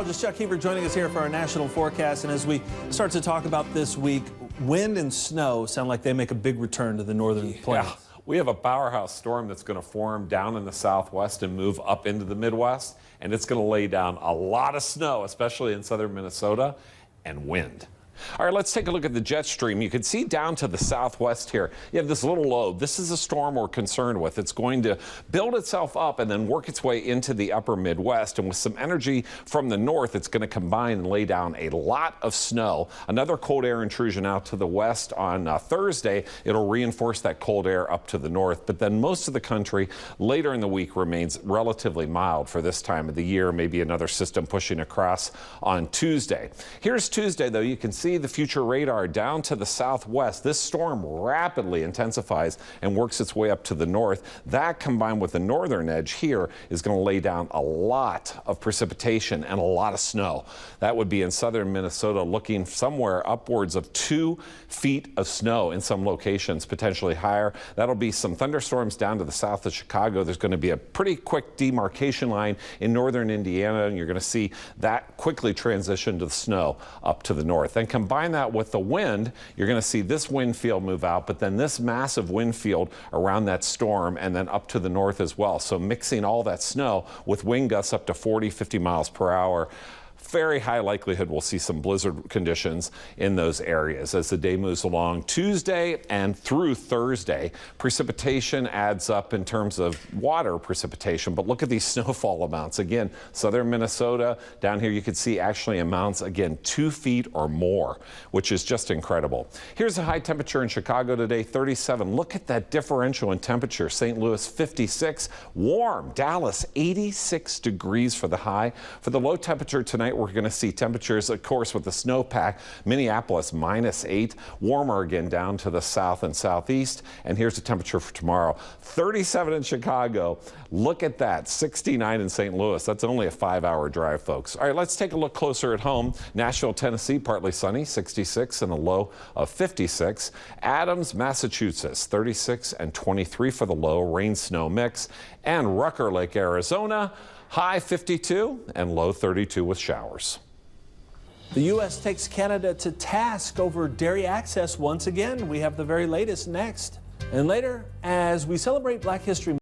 Meteorologist Chuck Heaver joining us here for our national forecast. And as we start to talk about this week, wind and snow sound like they make a big return to the northern plains. Yeah. We have a powerhouse storm that's going to form down in the southwest and move up into the Midwest, and it's going to lay down a lot of snow, especially in southern Minnesota, and wind. All right, let's take a look at the jet stream. You can see down to the southwest here, you have this little low. This is a storm we're concerned with. It's going to build itself up and then work its way into the upper Midwest. And with some energy from the north, it's going to combine and lay down a lot of snow. Another cold air intrusion out to the west on Thursday. It'll reinforce that cold air up to the north. But then most of the country later in the week remains relatively mild for this time of the year. Maybe another system pushing across on Tuesday. Here's Tuesday, though. You can see the future radar down to the southwest. This storm rapidly intensifies and works its way up to the north. That, combined with the northern edge here, is going to lay down a lot of precipitation and a lot of snow. That would be in southern Minnesota, looking somewhere upwards of 2 feet of snow in some locations, potentially higher. That'll be some thunderstorms down to the south of Chicago. There's going to be a pretty quick demarcation line in northern Indiana, and you're going to see that quickly transition to the snow up to the north. Then combine that with the wind, you're going to see this wind field move out, but then this massive wind field around that storm and then up to the north as well. So mixing all that snow with wind gusts up to 40, 50 miles per hour. Very high likelihood we'll see some blizzard conditions in those areas as the day moves along. Tuesday and through Thursday, precipitation adds up in terms of water precipitation, but look at these snowfall amounts. Again, southern Minnesota, down here you can see actually amounts, again, 2 feet or more, which is just incredible. Here's a high temperature in Chicago today, 37. Look at that differential in temperature. St. Louis, 56. Warm. Dallas, 86 degrees for the high. For the low temperature tonight, we're going to see temperatures, of course, with the snowpack. Minneapolis, -8. Warmer again down to the south and southeast. And here's the temperature for tomorrow. 37 in Chicago. Look at that. 69 in St. Louis. That's only a 5-hour drive, folks. All right, let's take a look closer at home. Nashville, Tennessee, partly sunny, 66 and a low of 56. Adams, Massachusetts, 36 and 23 for the low. Rain, snow mix. And Rucker Lake, Arizona, high 52 and low 32 with showers. The U.S. takes Canada to task over dairy access once again. We have the very latest next. And later, as we celebrate Black History